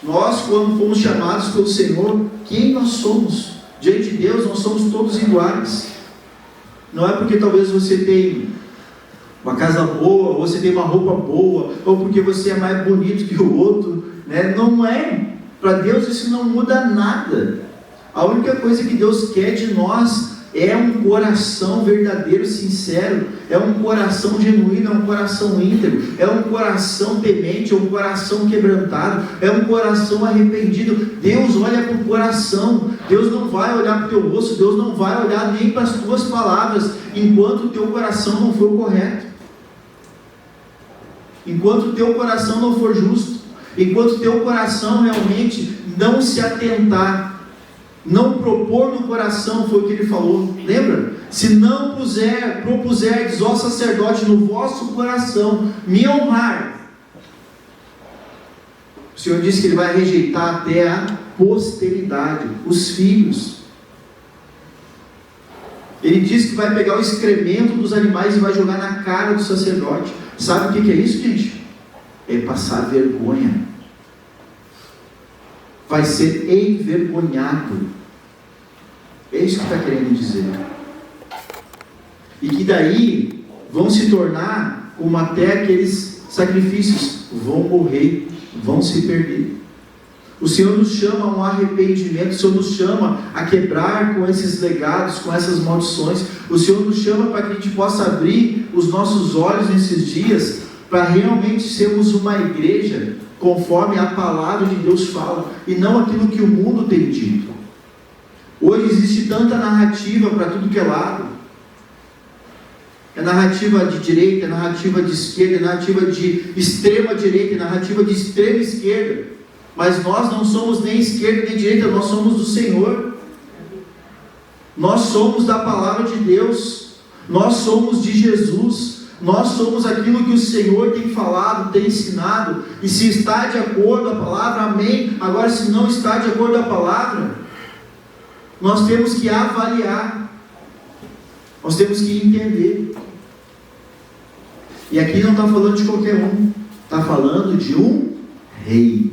Nós, quando fomos chamados pelo Senhor, quem nós somos? Diante de Deus, nós somos todos iguais. Não é porque talvez você tem uma casa boa, ou você tem uma roupa boa, ou porque você é mais bonito que o outro, né? Não é. Para Deus isso não muda nada. A única coisa que Deus quer de nós é um coração verdadeiro, sincero, é um coração genuíno, é um coração íntegro, é um coração temente, é um coração quebrantado, é um coração arrependido. Deus olha para o coração. Deus não vai olhar para o teu rosto, Deus não vai olhar nem para as tuas palavras, enquanto o teu coração não for correto, enquanto o teu coração não for justo, enquanto o teu coração realmente não se atentar, não propor no coração, foi o que ele falou, lembra? Se não propuserdes, ó sacerdote, no vosso coração me honrar, o Senhor disse que Ele vai rejeitar até a posteridade, os filhos. Ele disse que vai pegar o excremento dos animais e vai jogar na cara do sacerdote. Sabe o que é isso, gente? É passar vergonha. Vai ser envergonhado. É isso que está querendo dizer. E que daí vão se tornar como até aqueles sacrifícios, vão morrer, vão se perder. O Senhor nos chama a um arrependimento, o Senhor nos chama a quebrar com esses legados, com essas maldições. O Senhor nos chama para que a gente possa abrir os nossos olhos nesses dias, para realmente sermos uma igreja conforme a palavra de Deus fala, e não aquilo que o mundo tem dito. Hoje existe tanta narrativa para tudo que é lado. É narrativa de direita, é narrativa de esquerda, é narrativa de extrema direita, é narrativa de extrema esquerda. Mas nós não somos nem esquerda nem direita, nós somos do Senhor. Nós somos da palavra de Deus. Nós somos de Jesus. Nós somos aquilo que o Senhor tem falado, tem ensinado. E se está de acordo com a palavra, amém. Agora, se não está de acordo com a palavra, nós temos que avaliar. Nós temos que entender. E aqui não está falando de qualquer um. Está falando de um rei.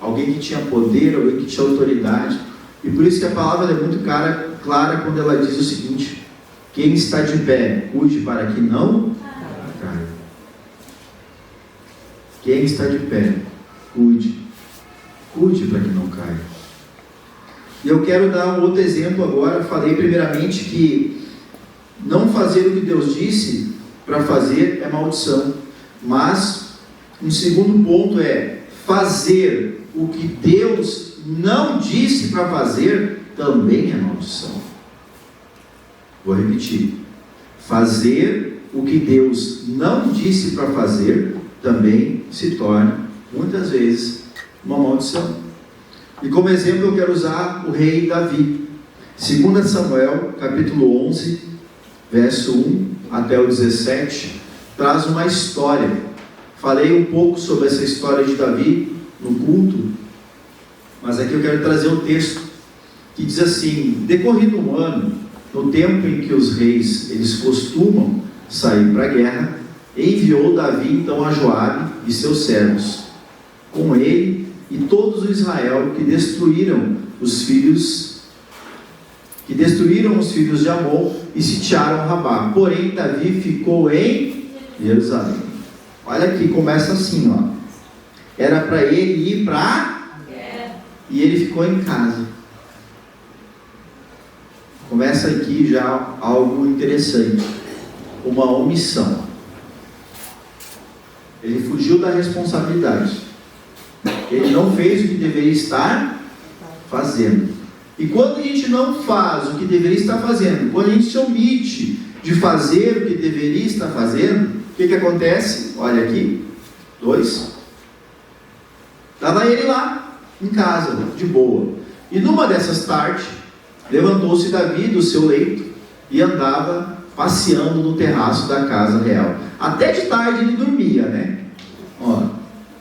Alguém que tinha poder, alguém que tinha autoridade. E por isso que a palavra é muito clara quando ela diz o seguinte: quem está de pé, cuide para que não caia. Quem está de pé, cuide para que não caia. E eu quero dar um outro exemplo agora. Falei primeiramente que não fazer o que Deus disse para fazer é maldição. Mas um segundo ponto é fazer o que Deus não disse para fazer também é maldição. Vou repetir. Fazer o que Deus não disse para fazer também se torna, muitas vezes, uma maldição. E como exemplo eu quero usar o rei Davi. 2 Samuel, capítulo 11, verso 1 até o 17, traz uma história. Falei um pouco sobre essa história de Davi no culto, mas aqui eu quero trazer um texto que diz assim: decorrido um ano, no tempo em que os reis eles costumam sair para a guerra, enviou Davi então a Joabe e seus servos, com ele e todos os Israel, que destruíram os filhos de Amon e sitiaram Rabá. Porém Davi ficou em Jerusalém. Olha aqui, começa assim, ó. Era para ele ir para e ele ficou em casa. Começa aqui já algo interessante, uma omissão. Ele fugiu da responsabilidade. Ele não fez o que deveria estar fazendo. E quando a gente não faz o que deveria estar fazendo, quando a gente se omite de fazer o que deveria estar fazendo, o que acontece? Olha aqui, 2. Estava ele lá, em casa, de boa. E numa dessas tardes, Levantou-se Davi do seu leito e andava passeando no terraço da casa real. Até de tarde ele dormia, né?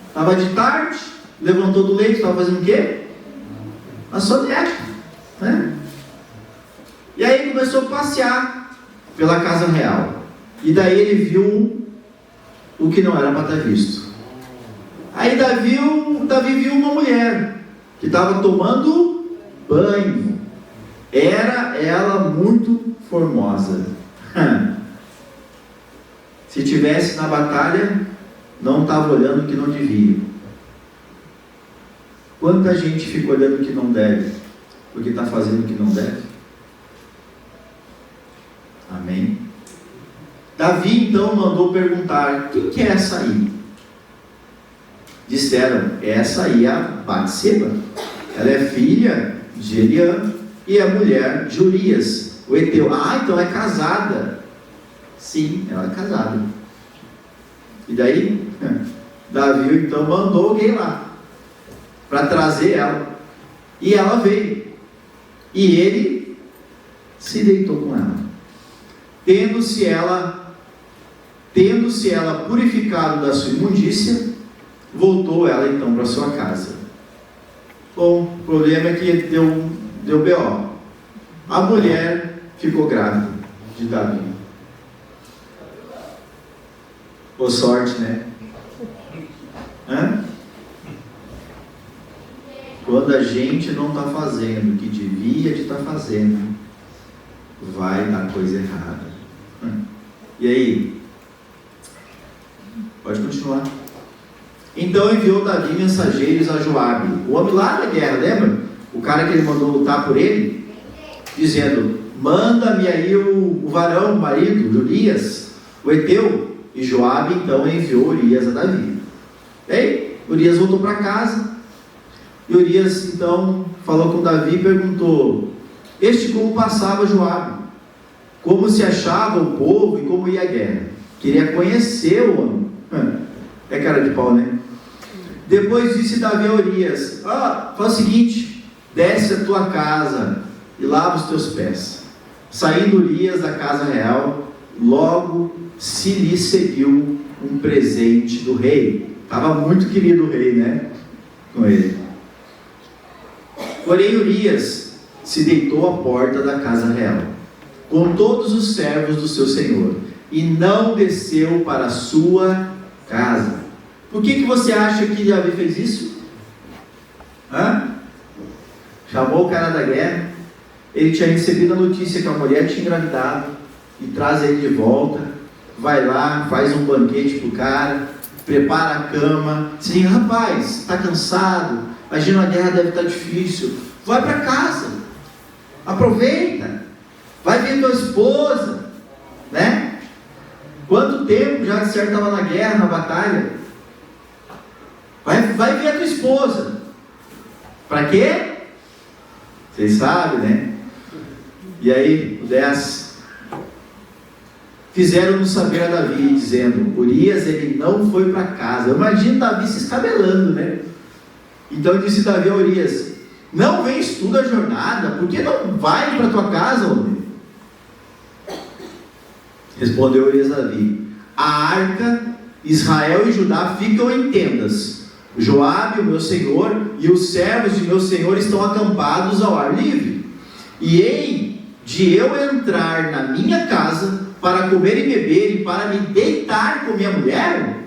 Estava de tarde, levantou do leito, estava fazendo o quê? A soneca, né? E aí ele começou a passear pela casa real. E daí ele viu o que não era para estar visto. Aí Davi viu uma mulher que estava tomando banho. Era ela muito formosa. Se tivesse na batalha, não estava olhando o que não devia. Quanta gente fica olhando o que não deve, porque está fazendo o que não deve? Amém? Davi então mandou perguntar: quem que é essa aí? Disseram: essa aí é a Batseba. Ela é filha de Eliã e é mulher de Urias, o heteu. Então é casada. Sim, ela é casada. E daí, Davi então mandou alguém lá para trazer ela. E ela veio. E ele se deitou com ela. Tendo-se ela purificado da sua imundícia, voltou ela então para sua casa. Bom, o problema é que deu B.O. A mulher ficou grávida de Davi. Boa sorte, né? Quando a gente não está fazendo o que devia de estar fazendo, vai dar coisa errada. E aí? Pode continuar. Então enviou Davi mensageiros a Joabe, o homem lá da guerra, lembra? O cara que ele mandou lutar por ele, dizendo: manda-me aí o varão, o marido de Urias, o heteu. E Joabe então enviou Urias a Davi. E aí, Urias voltou para casa. E Urias então falou com Davi e perguntou: como passava Joabe? Como se achava o povo e como ia a guerra? Queria conhecer o homem. É cara de pau, né? Depois disse Davi a Urias: faz o seguinte, desce a tua casa e lava os teus pés. Saindo Urias da casa real, logo se lhe seguiu um presente do rei. Estava muito querido o rei, né? Com ele. Porém Urias se deitou à porta da casa real, com todos os servos do seu senhor, e não desceu para a sua casa. Por que você acha que Davi fez isso? Chamou o cara da guerra. Ele tinha recebido a notícia que a mulher tinha engravidado, e traz ele de volta. Vai lá, faz um banquete para o cara, prepara a cama, diz assim: rapaz, está cansado, imagina, a guerra deve estar difícil, vai para casa, aproveita, vai ver tua esposa, né? Quanto tempo já que certo estava na guerra, na batalha? Vai ver a tua esposa. Para quê? Vocês sabem, né? E aí, o 10: fizeram-nos saber a Davi, dizendo: Urias, ele não foi para casa. Eu imagino Davi se escabelando, né? Então disse Davi a Urias: não vens tu da jornada? Por que não vai para tua casa, homem? Respondeu Urias a Davi: a arca, Israel e Judá ficam em tendas. Joabe, o meu senhor, e os servos de meu senhor estão acampados ao ar livre. E hei de eu entrar na minha casa para comer e beber e para me deitar com minha mulher?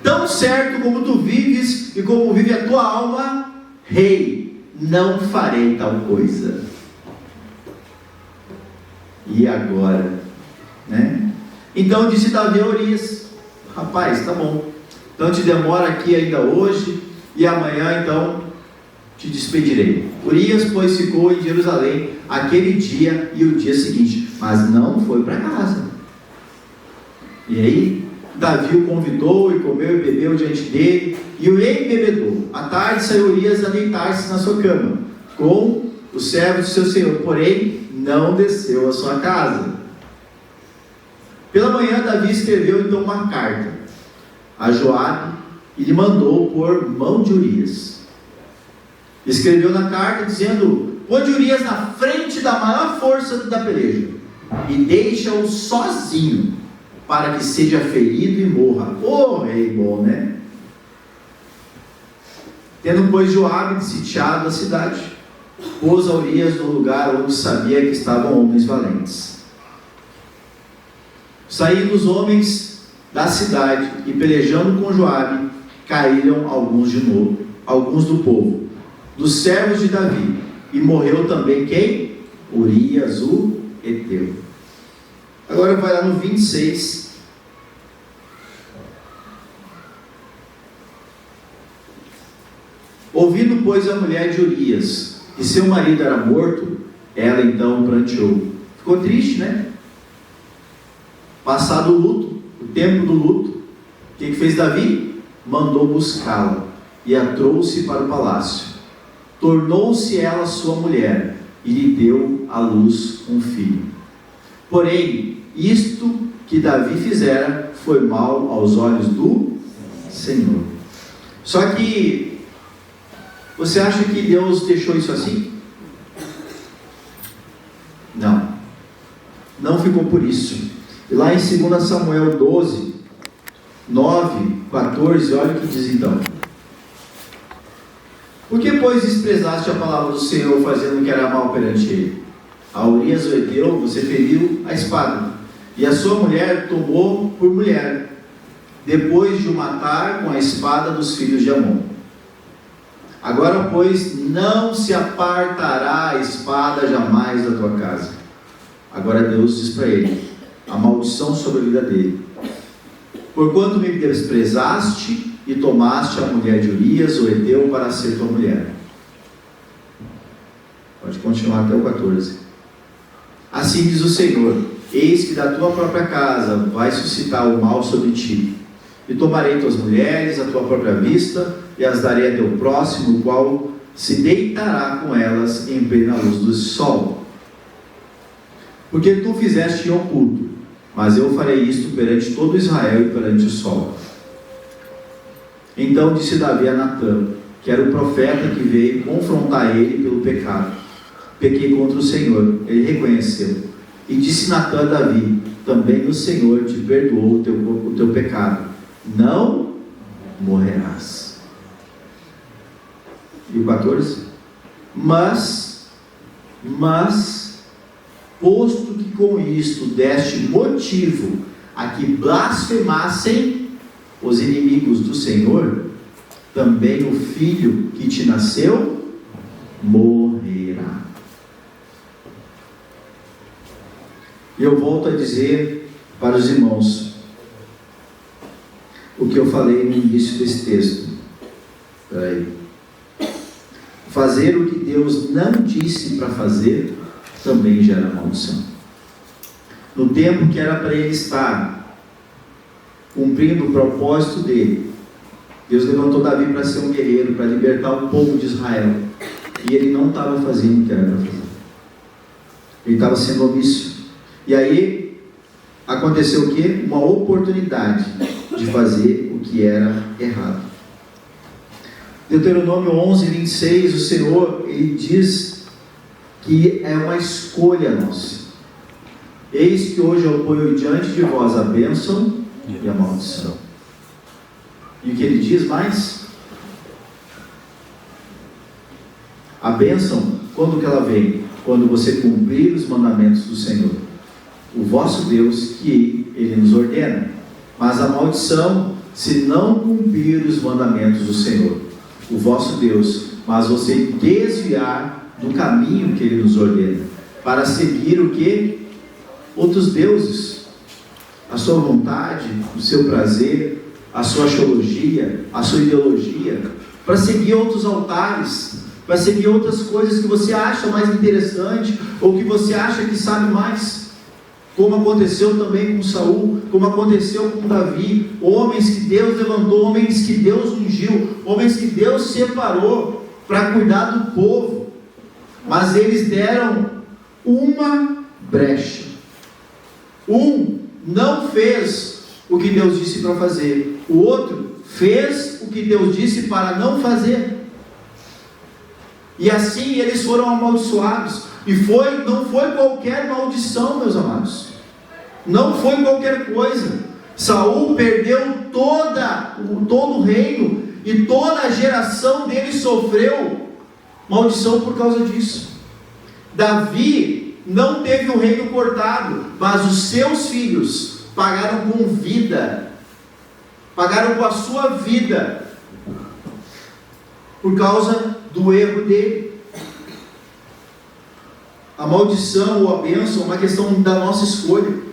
Tão certo como tu vives e como vive a tua alma, rei, não farei tal coisa. E agora, né? Então disse Davi a Urias: rapaz, tá bom, então te demora aqui ainda hoje, e amanhã então te despedirei. Urias, pois, ficou em Jerusalém aquele dia e o dia seguinte, mas não foi para casa. E aí Davi o convidou e comeu e bebeu diante dele, e o embebedou. À tarde saiu Urias a deitar-se na sua cama com os servos de seu senhor, porém não desceu à sua casa. Pela manhã Davi escreveu então uma carta a Joabe e lhe mandou por mão de Urias. Escreveu na carta dizendo: põe Urias na frente da maior força da peleja e deixa-o sozinho, para que seja ferido e morra. Ô rei bom, né? Tendo, pois, Joabe sitiado a cidade, pôs a Urias no lugar onde sabia que estavam homens valentes. Saindo os homens da cidade e pelejando com Joabe, caíram alguns de novo, alguns do povo, dos servos de Davi, e morreu também quem? Urias, o Heteu. Agora vai lá no 26. Ouvindo, pois, a mulher de Urias que seu marido era morto, ela então pranteou. Ficou triste, né? Passado o luto, o tempo do luto, o que fez Davi? Mandou buscá-la e a trouxe para o palácio. Tornou-se ela sua mulher e lhe deu à luz um filho. Porém, isto que Davi fizera foi mal aos olhos do Senhor. Só que você acha que Deus deixou isso assim? Não. Não ficou por isso. E lá em 2 Samuel 12, 9, 14, olha o que diz então. Por que, pois, desprezaste a palavra do Senhor, fazendo o que era mal perante ele? A Urias o Heteu você feriu a espada, e a sua mulher tomou por mulher, depois de o matar com a espada dos filhos de Amon. Agora, pois, não se apartará a espada jamais da tua casa. Agora Deus diz para ele, a maldição sobre a vida dele. Porquanto me desprezaste e tomaste a mulher de Urias o Heteu para ser tua mulher. Pode continuar até o 14. Assim diz o Senhor, eis que da tua própria casa vai suscitar o mal sobre ti, e tomarei tuas mulheres à tua própria vista, e as darei a teu próximo, o qual se deitará com elas em plena luz do sol. Porque tu fizeste em oculto, mas eu farei isto perante todo Israel e perante o sol. Então disse Davi a Natã, que era o profeta que veio confrontar ele pelo pecado. Pequei contra o Senhor, ele reconheceu. E disse Natã a Davi, também o Senhor te perdoou o teu pecado, não morrerás. E o 14? Mas, posto que com isto deste motivo a que blasfemassem os inimigos do Senhor, também o filho que te nasceu morrerá. E eu volto a dizer para os irmãos o que eu falei no início desse texto. Espera aí. Fazer o que Deus não disse para fazer também gera maldição. No tempo que era para ele estar cumprindo o propósito dele, Deus levantou Davi para ser um guerreiro, para libertar o povo de Israel, e ele não estava fazendo o que era para fazer. Ele estava sendo omisso. E aí aconteceu o quê? Uma oportunidade de fazer o que era errado. Deuteronômio 11, 26, o Senhor, ele diz que é uma escolha nossa. Eis que hoje eu ponho diante de vós a bênção e a maldição. E o que ele diz mais? A bênção, quando que ela vem? Quando você cumprir os mandamentos do Senhor, o vosso Deus, que ele nos ordena. Mas a maldição, se não cumprir os mandamentos do Senhor, o vosso Deus, mas você desviar do caminho que ele nos ordena, para seguir o que? Outros deuses, a sua vontade, o seu prazer, a sua axiologia, a sua ideologia, para seguir outros altares, para seguir outras coisas que você acha mais interessante, ou que você acha que sabe mais, como aconteceu também com Saul, como aconteceu com Davi, homens que Deus levantou, homens que Deus ungiu, homens que Deus separou para cuidar do povo, mas eles deram uma brecha. Um não fez o que Deus disse para fazer, o outro fez o que Deus disse para não fazer. E assim eles foram amaldiçoados. E não foi qualquer maldição, meus amados. Não foi qualquer coisa. Saul perdeu todo o reino, e toda a geração dele sofreu maldição por causa disso. Davi não teve o reino cortado, mas os seus filhos pagaram com vida, pagaram com a sua vida, por causa do erro dele. A maldição ou a bênção é uma questão da nossa escolha.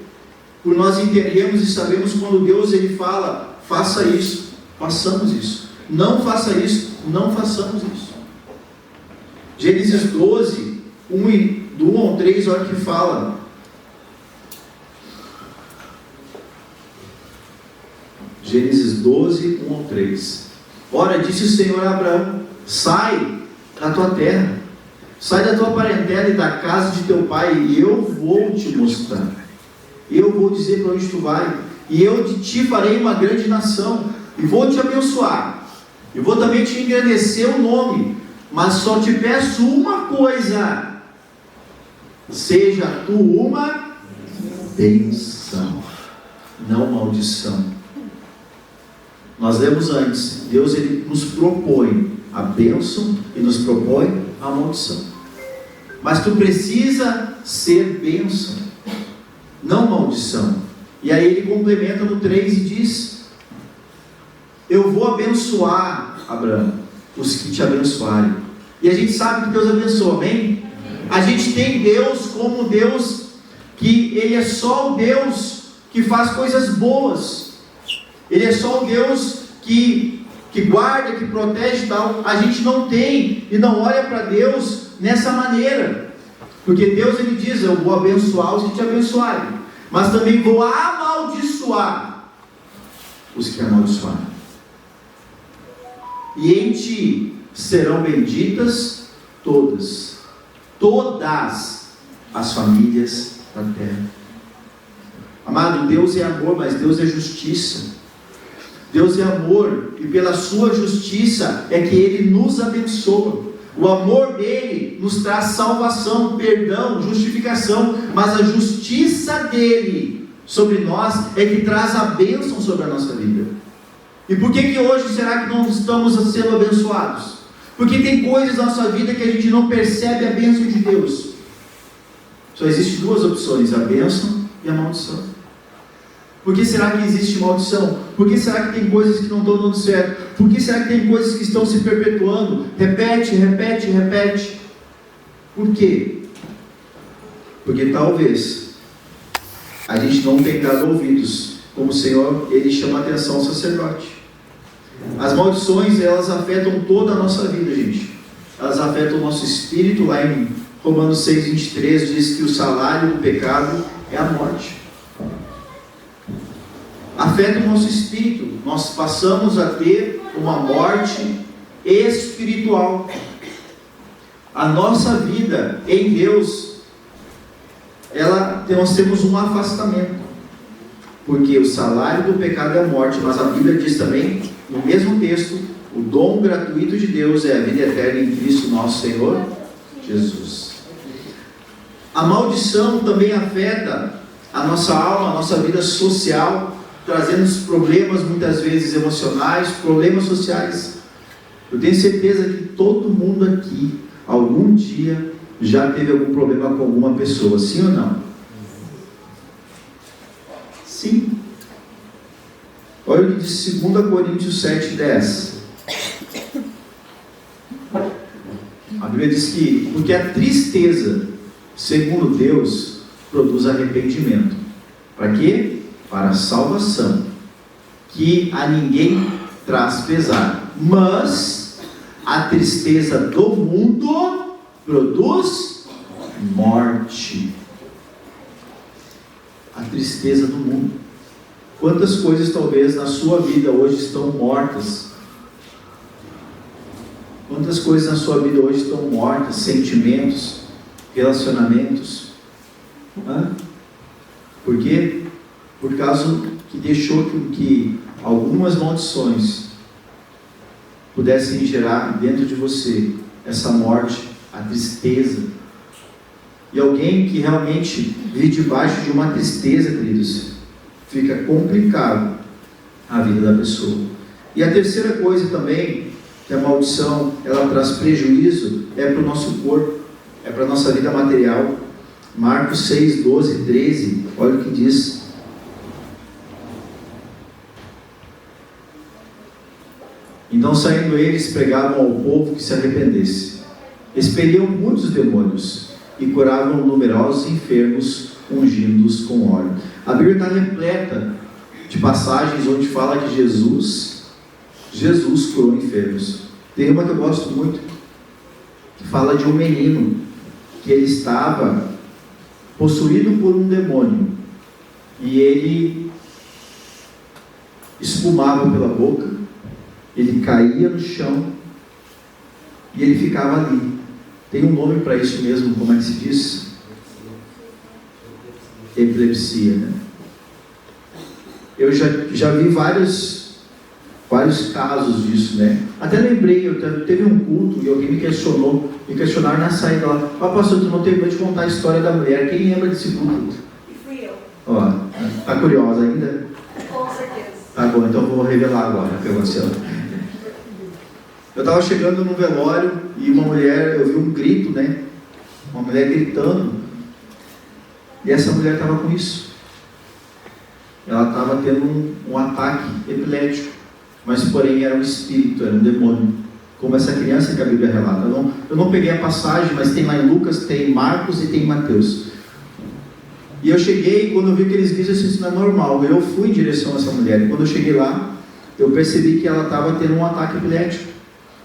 Por nós entendemos e sabemos quando Deus ele fala, faça isso, façamos isso. Não faça isso, não façamos isso. Gênesis 12, do 1 ao 3, olha o que fala. Gênesis 12, 1 ao 3. Ora, disse o Senhor a Abraão: sai da tua terra, sai da tua parentela e da casa de teu pai, e eu vou te mostrar. Eu vou dizer para onde tu vai, e eu de ti farei uma grande nação, e vou te abençoar, e vou também te engrandecer o nome, mas só te peço uma coisa: seja tu uma bênção, não maldição. Nós lemos antes, Deus ele nos propõe a bênção e nos propõe a maldição. Mas tu precisa ser bênção, não maldição. E aí ele complementa no 3 e diz: eu vou abençoar, Abraão, os que te abençoarem. E a gente sabe que Deus abençoa, amém? A gente tem Deus como Deus, que Ele é só o Deus que faz coisas boas. Ele é só o Deus que guarda, que protege e tal. A gente não tem e não olha para Deus nessa maneira. Porque Deus ele diz: eu vou abençoar os que te abençoarem, mas também vou amaldiçoar os que amaldiçoarem. E em ti serão benditas todas as famílias da terra. Amado, Deus é amor, mas Deus é justiça. Deus é amor, e pela sua justiça é que Ele nos abençoa. O amor dele nos traz salvação, perdão, justificação, mas a justiça dele sobre nós é que traz a bênção sobre a nossa vida. E por que hoje será que não estamos sendo abençoados? Porque tem coisas na nossa vida que a gente não percebe a bênção de Deus. Só existem duas opções: a bênção e a maldição. Por que será que existe maldição? Por que será que tem coisas que não estão dando certo? Por que será que tem coisas que estão se perpetuando? Repete. Por quê? Porque talvez a gente não tenha dado ouvidos, como o Senhor, Ele chama a atenção ao sacerdote. As maldições, elas afetam toda a nossa vida, gente. Elas afetam o nosso espírito. Lá em Romanos 6:23 diz que o salário do pecado é a morte. Afeta o nosso espírito. Nós passamos a ter uma morte espiritual. A nossa vida em Deus, nós temos um afastamento, porque o salário do pecado é a morte, mas a Bíblia diz também, no mesmo texto, o dom gratuito de Deus é a vida eterna em Cristo nosso Senhor Jesus. A maldição também afeta a nossa alma, a nossa vida social, trazendo problemas muitas vezes emocionais, problemas sociais. Eu tenho certeza que todo mundo aqui algum dia já teve algum problema com alguma pessoa, sim ou não? Sim. Olha o que diz 2 Coríntios 7:10. A Bíblia diz que porque a tristeza, segundo Deus, produz arrependimento. Para quê? Para a salvação, que a ninguém traz pesar. Mas a tristeza do mundo produz morte. A tristeza do mundo. Quantas coisas talvez na sua vida hoje estão mortas? Quantas coisas na sua vida hoje estão mortas? Sentimentos, relacionamentos. Por quê? Por causa que deixou que algumas maldições pudessem gerar dentro de você essa morte, a tristeza. E alguém que realmente vive debaixo de uma tristeza, queridos, fica complicado a vida da pessoa. E a terceira coisa também, que a maldição, ela traz prejuízo, é para o nosso corpo, é para a nossa vida material. Marcos 6, 12, 13, olha o que diz. Então, saindo eles, pregavam ao povo que se arrependesse. Expeliam muitos demônios e curavam numerosos enfermos, ungindo-os com óleo. A Bíblia está repleta de passagens onde fala que Jesus curou enfermos. Tem uma que eu gosto muito, que fala de um menino, que ele estava possuído por um demônio, e ele espumava pela boca, ele caía no chão, e ele ficava ali. Tem um nome para isso mesmo, como é que se diz? Epilepsia, né? Eu já vi vários casos disso, né? Até lembrei, teve um culto e alguém me questionaram na saída lá: pastor, tu não tem medo de contar a história da mulher? Quem lembra desse culto? E fui eu. Ó, tá curiosa ainda? Com certeza. Tá bom, então vou revelar agora o que aconteceu. Eu estava chegando num velório e uma mulher, eu vi um grito, né? Uma mulher gritando. E essa mulher estava com isso. Ela estava tendo um ataque epilético, mas porém era um espírito, era um demônio, como essa criança que a Bíblia relata. Eu não peguei a passagem, mas tem lá em Lucas, tem em Marcos e tem em Mateus. E eu cheguei, quando eu vi aqueles gritos, eu disse: isso não é normal. Eu fui em direção a essa mulher, e quando eu cheguei lá, eu percebi que ela estava tendo um ataque epilético,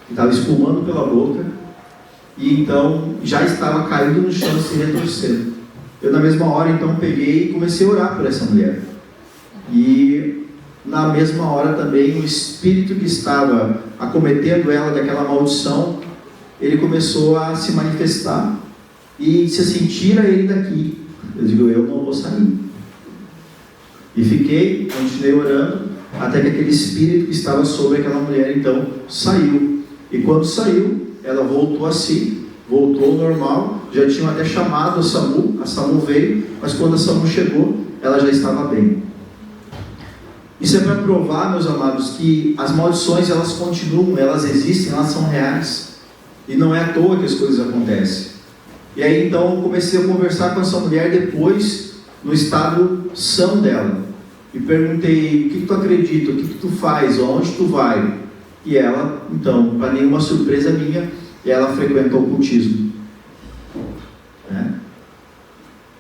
estava espumando pela boca, e então já estava caindo no chão, se retorcendo. Eu na mesma hora então peguei e comecei a orar por essa mulher. E na mesma hora também o espírito que estava acometendo ela daquela maldição, ele começou a se manifestar e disse assim: tira ele daqui. Eu digo: eu não vou sair. E fiquei, continuei orando, até que aquele espírito que estava sobre aquela mulher então saiu. E quando saiu, ela voltou a si, voltou ao normal. Já tinham até chamado a SAMU veio, mas quando a SAMU chegou, ela já estava bem. Isso é para provar, meus amados, que as maldições, elas continuam, elas existem, elas são reais. E não é à toa que as coisas acontecem. E aí então eu comecei a conversar com essa mulher depois, no estado são dela. E perguntei: o que tu acredita, o que tu faz, aonde tu vai? E ela, então, para nenhuma surpresa minha, ela frequenta o ocultismo. Né?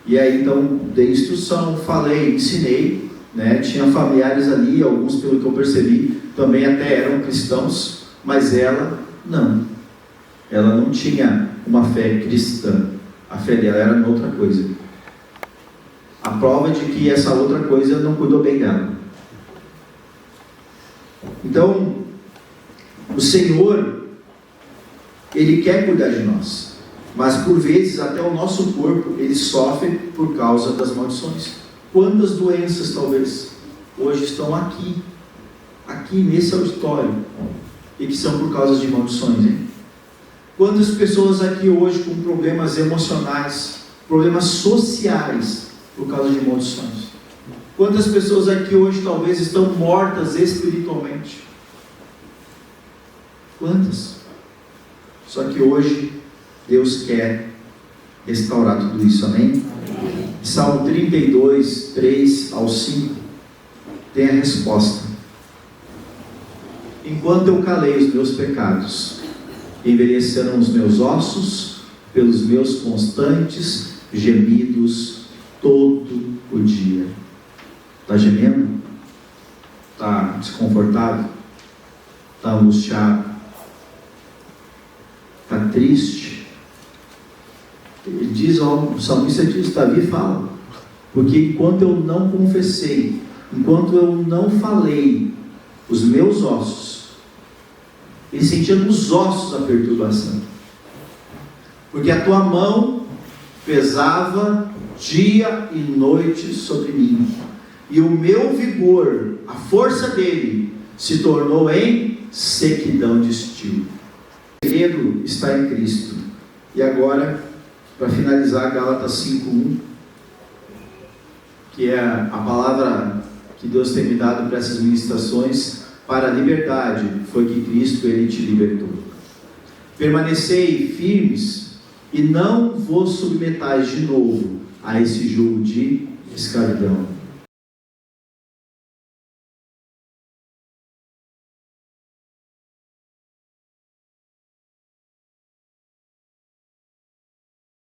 E aí então dei instrução, falei, ensinei. Né? Tinha familiares ali, alguns, pelo que eu percebi, também até eram cristãos, mas ela não tinha uma fé cristã. A fé dela era outra coisa. A prova de que essa outra coisa não cuidou bem dela. Então, o Senhor, Ele quer cuidar de nós, mas por vezes até o nosso corpo, ele sofre por causa das maldições. Quantas doenças talvez hoje estão aqui nesse auditório, e que são por causa de maldições, hein? Quantas pessoas aqui hoje com problemas emocionais, problemas sociais, por causa de maldições? Quantas pessoas aqui hoje talvez estão mortas espiritualmente? Quantas? Só que hoje Deus quer restaurar tudo isso, amém? Salmo 32, 3 ao 5 tem a resposta. Enquanto eu calei os meus pecados, envelheceram os meus ossos pelos meus constantes gemidos todo o dia. Está gemendo? Está desconfortável? Está angustiado? Está triste? Ele diz, o salmista diz, Davi fala: porque enquanto eu não confessei, enquanto eu não falei, os meus ossos, ele sentia nos ossos a perturbação, porque a tua mão pesava dia e noite sobre mim, e o meu vigor, a força dele, se tornou em sequidão de estio. segredo está em Cristo. E agora, para finalizar, Gálatas 5:1, que é a palavra que Deus tem me dado para essas ministrações: para a liberdade foi que Cristo Ele te libertou. Permanecei firmes e não vos submetais de novo a esse jugo de escravidão.